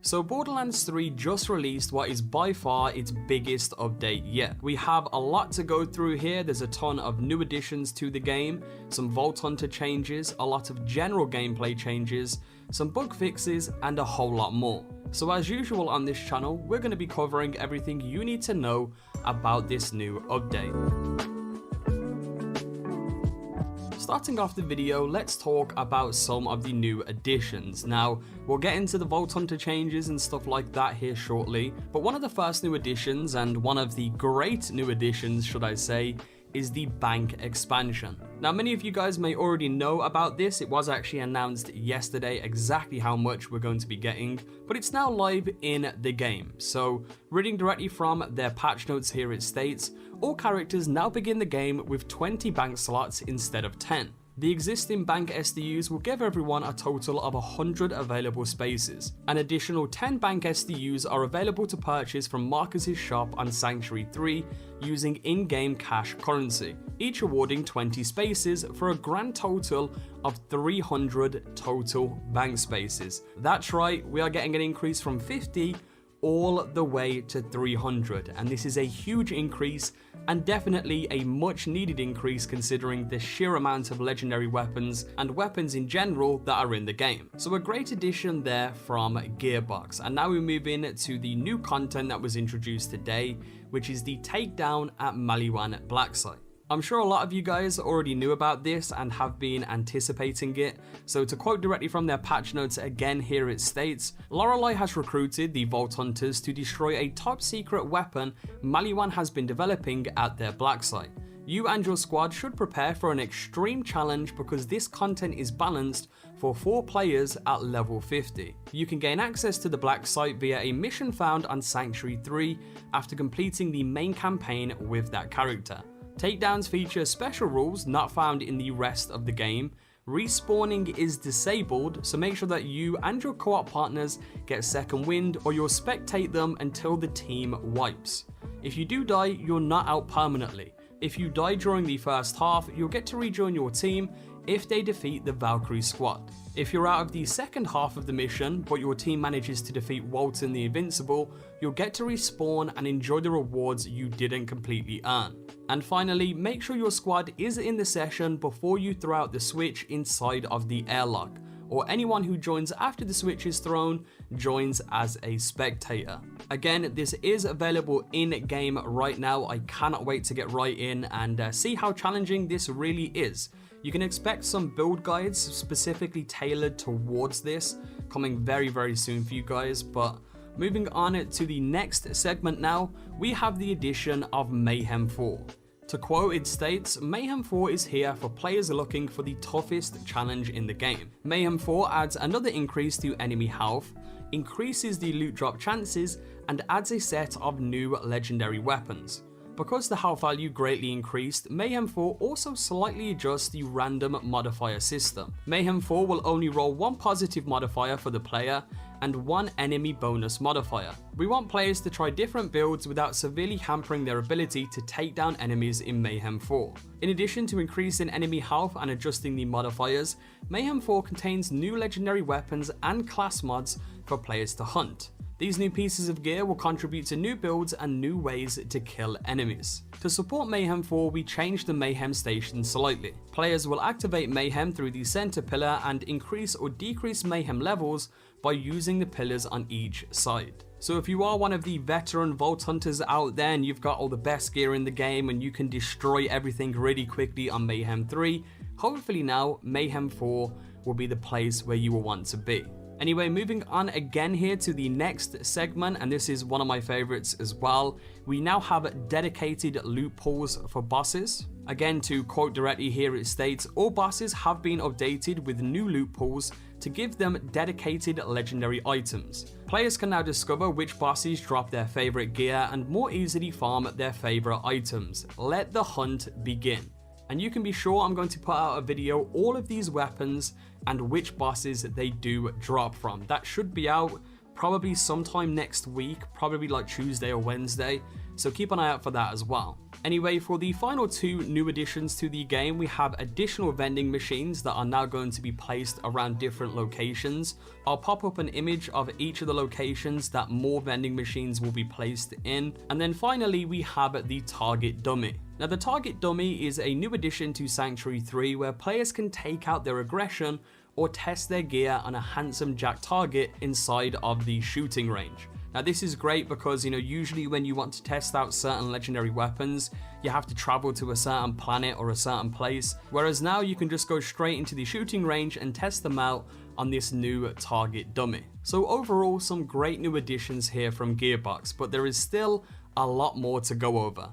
So Borderlands 3 just released what is by far its biggest update yet. We have a lot to go through here. There's a ton of new additions to the game, some Vault Hunter changes, a lot of general gameplay changes, some bug fixes, and a whole lot more. So as usual on this channel, we're going to be covering everything you need to know about this new update. Starting off the video, let's talk about some of the new additions. Now, we'll get into the Vault Hunter changes and stuff like that here shortly, but one of the first new additions, and one of the great new additions should I say, is the bank expansion. Now, many of you guys may already know about this. It was actually announced yesterday exactly how much we're going to be getting, but it's now live in the game. So reading directly from their patch notes here, it states, all characters now begin the game with 20 bank slots instead of 10. The existing bank SDUs will give everyone a total of 100 available spaces. An additional 10 bank SDUs are available to purchase from Marcus's shop on Sanctuary 3 using in-game cash currency, each awarding 20 spaces for a grand total of 300 total bank spaces. That's right, we are getting an increase from 50 all the way to 300, and this is a huge increase and definitely a much needed increase considering the sheer amount of legendary weapons and weapons in general that are in the game. So a great addition there from Gearbox. And now we move in to the new content that was introduced today, which is the takedown at Maliwan Black Site. I'm sure a lot of you guys already knew about this and have been anticipating it. So to quote directly from their patch notes again, here it states, Lorelei has recruited the Vault Hunters to destroy a top secret weapon Maliwan has been developing at their Black Site. You and your squad should prepare for an extreme challenge because this content is balanced for 4 players at level 50. You can gain access to the Black Site via a mission found on Sanctuary 3 after completing the main campaign with that character. Takedowns feature special rules not found in the rest of the game. Respawning is disabled, so make sure that you and your co-op partners get second wind or you'll spectate them until the team wipes. If you do die, you're not out permanently. If you die during the first half, you'll get to rejoin your team if they defeat the Valkyrie squad. If you're out of the second half of the mission, but your team manages to defeat Walton the Invincible, you'll get to respawn and enjoy the rewards you didn't completely earn. And finally, make sure your squad is in the session before you throw out the switch inside of the airlock, or anyone who joins after the switch is thrown joins as a spectator. Again, this is available in game right now. I cannot wait to get right in and see how challenging this really is. You can expect some build guides specifically tailored towards this coming very, very soon for you guys. But moving on to the next segment now, we have the addition of Mayhem 4. To quote, it states, Mayhem 4 is here for players looking for the toughest challenge in the game. Mayhem 4 adds another increase to enemy health, increases the loot drop chances, and adds a set of new legendary weapons. Because the health value greatly increased, Mayhem 4 also slightly adjusts the random modifier system. Mayhem 4 will only roll 1 positive modifier for the player and 1 enemy bonus modifier. We want players to try different builds without severely hampering their ability to take down enemies in Mayhem 4. In addition to increasing enemy health and adjusting the modifiers, Mayhem 4 contains new legendary weapons and class mods for players to hunt. These new pieces of gear will contribute to new builds and new ways to kill enemies. To support Mayhem 4, we changed the Mayhem station slightly. Players will activate Mayhem through the center pillar and increase or decrease Mayhem levels by using the pillars on each side. So if you are one of the veteran Vault Hunters out there and you've got all the best gear in the game and you can destroy everything really quickly on Mayhem 3, hopefully now Mayhem 4 will be the place where you will want to be. Anyway, moving on again here to the next segment, and this is one of my favorites as well. We now have dedicated loot pools for bosses. Again, to quote directly here, it states, all bosses have been updated with new loot pools to give them dedicated legendary items. Players can now discover which bosses drop their favorite gear and more easily farm their favorite items. Let the hunt begin. And you can be sure I'm going to put out a video all of these weapons and which bosses they do drop from. That should be out probably sometime next week, probably like Tuesday or Wednesday, so keep an eye out for that as well. Anyway, for the final two new additions to the game, we have additional vending machines that are now going to be placed around different locations. I'll pop up an image of each of the locations that more vending machines will be placed in. And then finally, we have the target dummy. Now, the target dummy is a new addition to Sanctuary 3 where players can take out their aggression or test their gear on a handsome jack target inside of the shooting range. Now, this is great because, usually when you want to test out certain legendary weapons, you have to travel to a certain planet or a certain place, whereas now you can just go straight into the shooting range and test them out on this new target dummy. So overall, some great new additions here from Gearbox, but there is still a lot more to go over.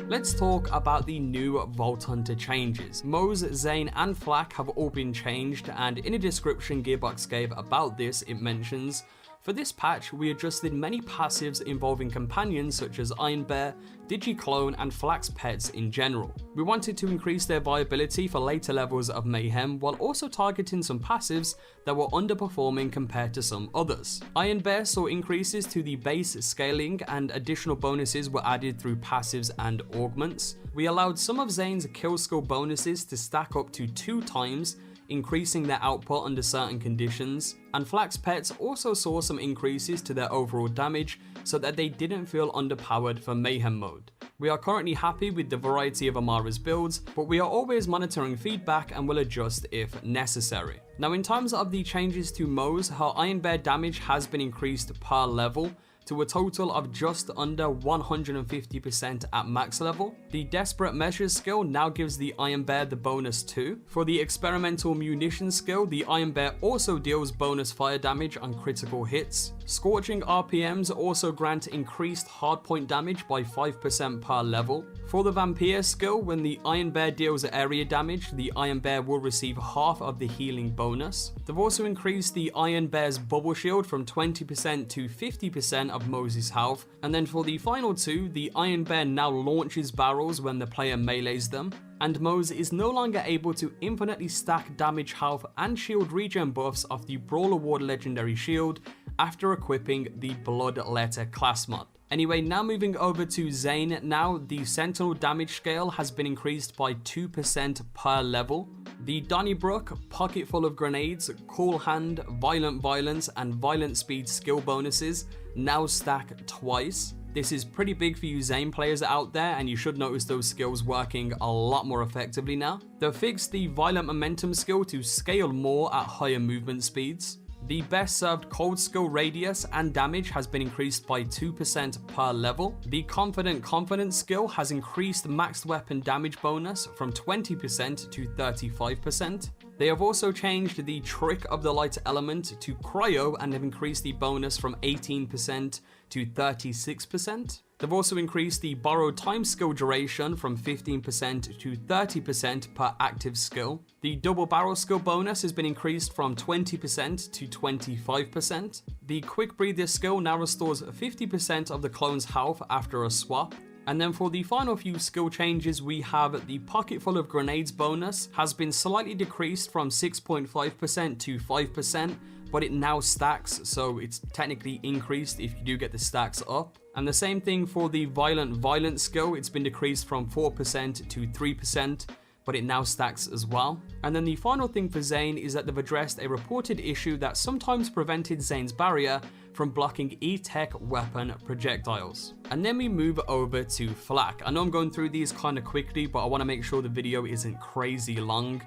Let's talk about the new Vault Hunter changes. Moze, Zane and FLAK have all been changed, and in a description Gearbox gave about this, it mentions, "For this patch, we adjusted many passives involving companions such as Iron Bear, Digiclone and FLAK's pets in general. We wanted to increase their viability for later levels of Mayhem while also targeting some passives that were underperforming compared to some others. Iron Bear saw increases to the base scaling and additional bonuses were added through passives and augments. We allowed some of Zane's kill skill bonuses to stack up to 2 times, increasing their output under certain conditions, and FLAK's pets also saw some increases to their overall damage so that they didn't feel underpowered for Mayhem mode. We are currently happy with the variety of Amara's builds, but we are always monitoring feedback and will adjust if necessary." Now, in terms of the changes to Moze, her Iron Bear damage has been increased per level to a total of just under 150% at max level. The Desperate Measures skill now gives the Iron Bear the bonus 2. For the Experimental Munitions skill, the Iron Bear also deals bonus fire damage on critical hits. Scorching RPMs also grant increased hardpoint damage by 5% per level. For the Vampire skill, when the Iron Bear deals area damage, the Iron Bear will receive half of the healing bonus. They've also increased the Iron Bear's bubble shield from 20% to 50% of Moze's health. And then for the final two, the Iron Bear now launches barrels when the player melees them, and Moze is no longer able to infinitely stack damage, health and shield regen buffs off the Brawl Award legendary shield after equipping the Bloodletter class mod. Anyway, now moving over to Zane. Now the Sentinel damage scale has been increased by 2% per level. The Donnybrook, Pocket Full of Grenades, Cool Hand, Violent Violence and Violent Speed skill bonuses now stack twice. This is pretty big for you Zane players out there, and you should notice those skills working a lot more effectively now. They've fixed the Violent Momentum skill to scale more at higher movement speeds. The Best Served Cold skill radius and damage has been increased by 2% per level. The Confident Confidence skill has increased maxed weapon damage bonus from 20% to 35%. They have also changed the Trick of the Light element to Cryo and have increased the bonus from 18% to 36%. They've also increased the Borrowed Time skill duration from 15% to 30% per active skill. The Double Barrel skill bonus has been increased from 20% to 25%. The Quick Breather skill now restores 50% of the clone's health after a swap. And then for the final few skill changes, we have the Pocket Full of Grenades bonus has been slightly decreased from 6.5% to 5%, but it now stacks, so it's technically increased if you do get the stacks up. And the same thing for the Violent Violence skill, it's been decreased from 4% to 3%, but it now stacks as well. And then the final thing for Zane is that they've addressed a reported issue that sometimes prevented Zane's barrier from blocking E-Tech weapon projectiles. And then we move over to FLAK. I know I'm going through these kind of quickly, but I want to make sure the video isn't crazy long.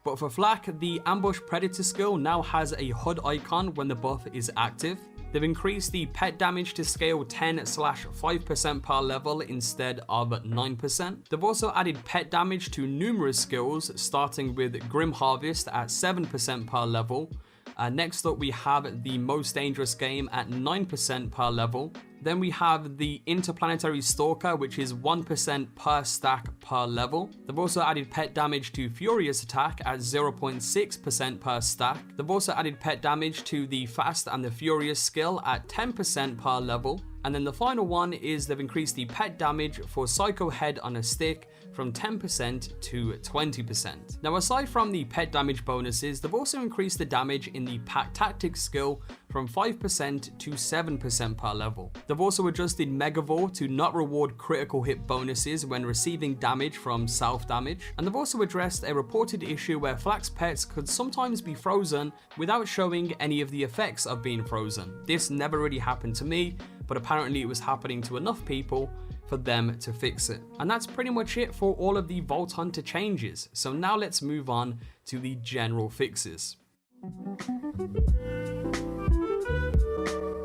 But for FLAK, the Ambush Predator skill now has a HUD icon when the buff is active. They've increased the pet damage to scale 10/5% per level instead of 9%. They've also added pet damage to numerous skills, starting with Grim Harvest at 7% per level. Next up, we have the Most Dangerous Game at 9% per level. Then we have the Interplanetary Stalker, which is 1% per stack per level. They've also added pet damage to Furious Attack at 0.6% per stack. They've also added pet damage to the Fast and the Furious skill at 10% per level. And then the final one is they've increased the pet damage for Psycho Head on a stick from 10% to 20%. Now, aside from the pet damage bonuses, they've also increased the damage in the pack tactics skill from 5% to 7% per level. They've also adjusted Megavore to not reward critical hit bonuses when receiving damage from self-damage, and they've also addressed a reported issue where FLAK's pets could sometimes be frozen without showing any of the effects of being frozen. This never really happened to me, but apparently it was happening to enough people for them to fix it. And that's pretty much it for all of the Vault Hunter changes. So now let's move on to the general fixes.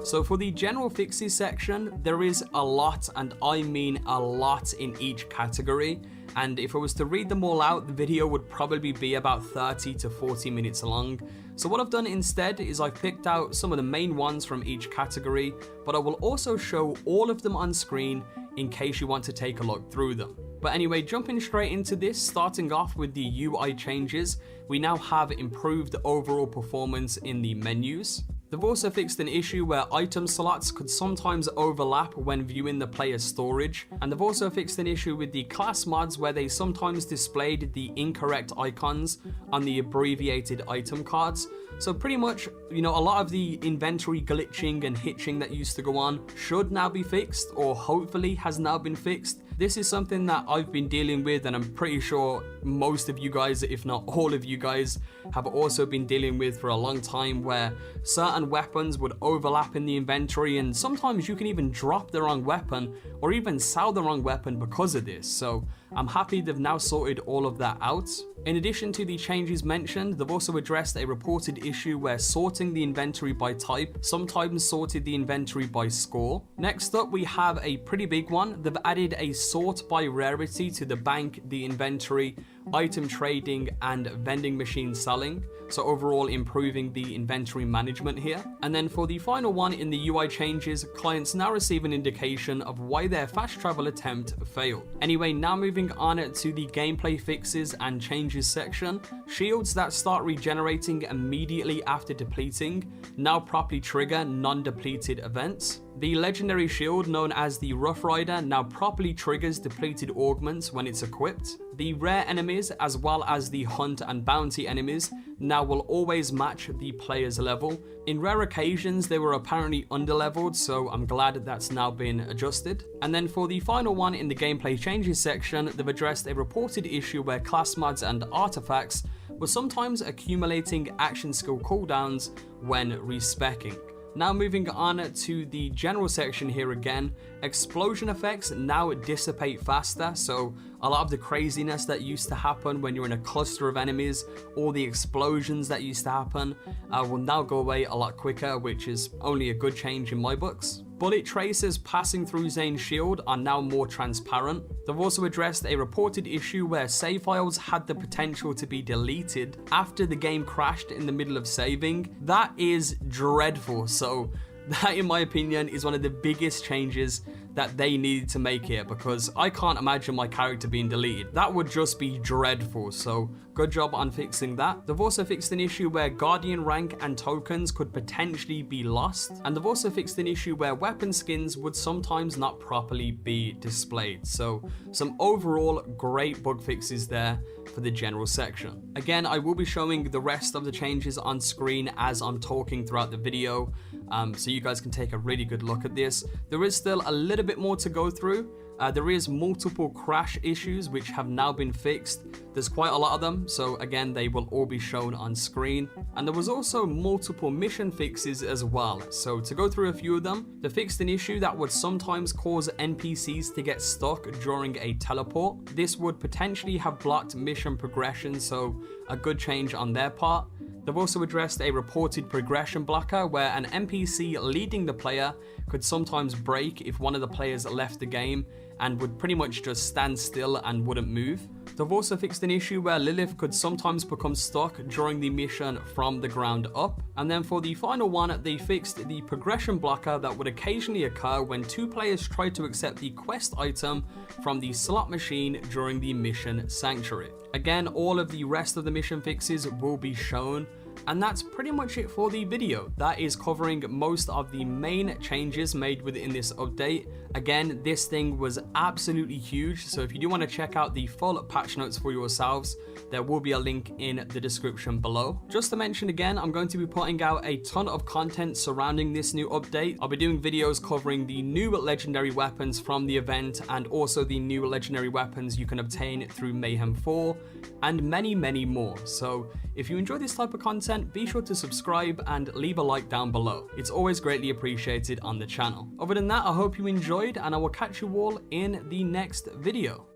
So for the general fixes section, there is a lot, and I mean a lot, in each category. And if I was to read them all out, the video would probably be about 30 to 40 minutes long. So what I've done instead is I've picked out some of the main ones from each category, but I will also show all of them on screen in case you want to take a look through them. But anyway, jumping straight into this, starting off with the UI changes, we now have improved overall performance in the menus. They've also fixed an issue where item slots could sometimes overlap when viewing the player's storage, and they've also fixed an issue with the class mods where they sometimes displayed the incorrect icons on the abbreviated item cards. So pretty much, a lot of the inventory glitching and hitching that used to go on should now be fixed, or hopefully has now been fixed. This is something that I've been dealing with, and I'm pretty sure most of you guys, if not all of you guys, have also been dealing with for a long time, where certain weapons would overlap in the inventory, and sometimes you can even drop the wrong weapon or even sell the wrong weapon because of this. So I'm happy they've now sorted all of that out. In addition to the changes mentioned, they've also addressed a reported issue where sorting the inventory by type sometimes sorted the inventory by score. Next up, we have a pretty big one. They've added a sort by rarity to the bank, the inventory, item trading, and vending machine selling. So overall improving the inventory management here. And then for the final one in the UI changes, clients now receive an indication of why their fast travel attempt failed. Anyway, now moving on to the gameplay fixes and changes section. Shields that start regenerating immediately after depleting now properly trigger non-depleted events. The legendary shield known as the Rough Rider now properly triggers depleted augments when it's equipped. The rare enemies as well as the hunt and bounty enemies now will always match the player's level. In rare occasions they were apparently underleveled, so I'm glad that's now been adjusted. And then for the final one in the gameplay changes section, they've addressed a reported issue where class mods and artifacts were sometimes accumulating action skill cooldowns when respeccing. Now moving on to the general section here again, explosion effects now dissipate faster, so a lot of the craziness that used to happen when you're in a cluster of enemies, or the explosions that used to happen, will now go away a lot quicker, which is only a good change in my books. Bullet traces passing through Zane's shield are now more transparent. They've also addressed a reported issue where save files had the potential to be deleted after the game crashed in the middle of saving. That is dreadful, so that in my opinion is one of the biggest changes that they needed to make here, because I can't imagine my character being deleted. That would just be dreadful, so good job on fixing that. They've also fixed an issue where Guardian rank and tokens could potentially be lost, and they've also fixed an issue where weapon skins would sometimes not properly be displayed. So some overall great bug fixes there for the general section. Again, I will be showing the rest of the changes on screen as I'm talking throughout the video, so you guys can take a really good look at this. There is still a little bit more to go through. There is multiple crash issues which have now been fixed. There's quite a lot of them, so again they will all be shown on screen. And there was also multiple mission fixes as well. So to go through a few of them, they fixed an issue that would sometimes cause NPCs to get stuck during a teleport. This would potentially have blocked mission progression, so a good change on their part. They've also addressed a reported progression blocker where an NPC leading the player could sometimes break if one of the players left the game and would pretty much just stand still and wouldn't move. They've also fixed an issue where Lilith could sometimes become stuck during the mission from the ground up. And then for the final one, they fixed the progression blocker that would occasionally occur when two players try to accept the quest item from the slot machine during the mission sanctuary. Again, all of the rest of the mission fixes will be shown And that's pretty much it for the video. That is covering most of the main changes made within this update. Again, this thing was absolutely huge, so if you do want to check out the full patch notes for yourselves, there will be a link in the description below. Just to mention again, I'm going to be putting out a ton of content surrounding this new update. I'll be doing videos covering the new legendary weapons from the event and also the new legendary weapons you can obtain through Mayhem 4 and many, many more. So if you enjoy this type of content, be sure to subscribe and leave a like down below. It's always greatly appreciated on the channel. Other than that, I hope you enjoyed, and I will catch you all in the next video.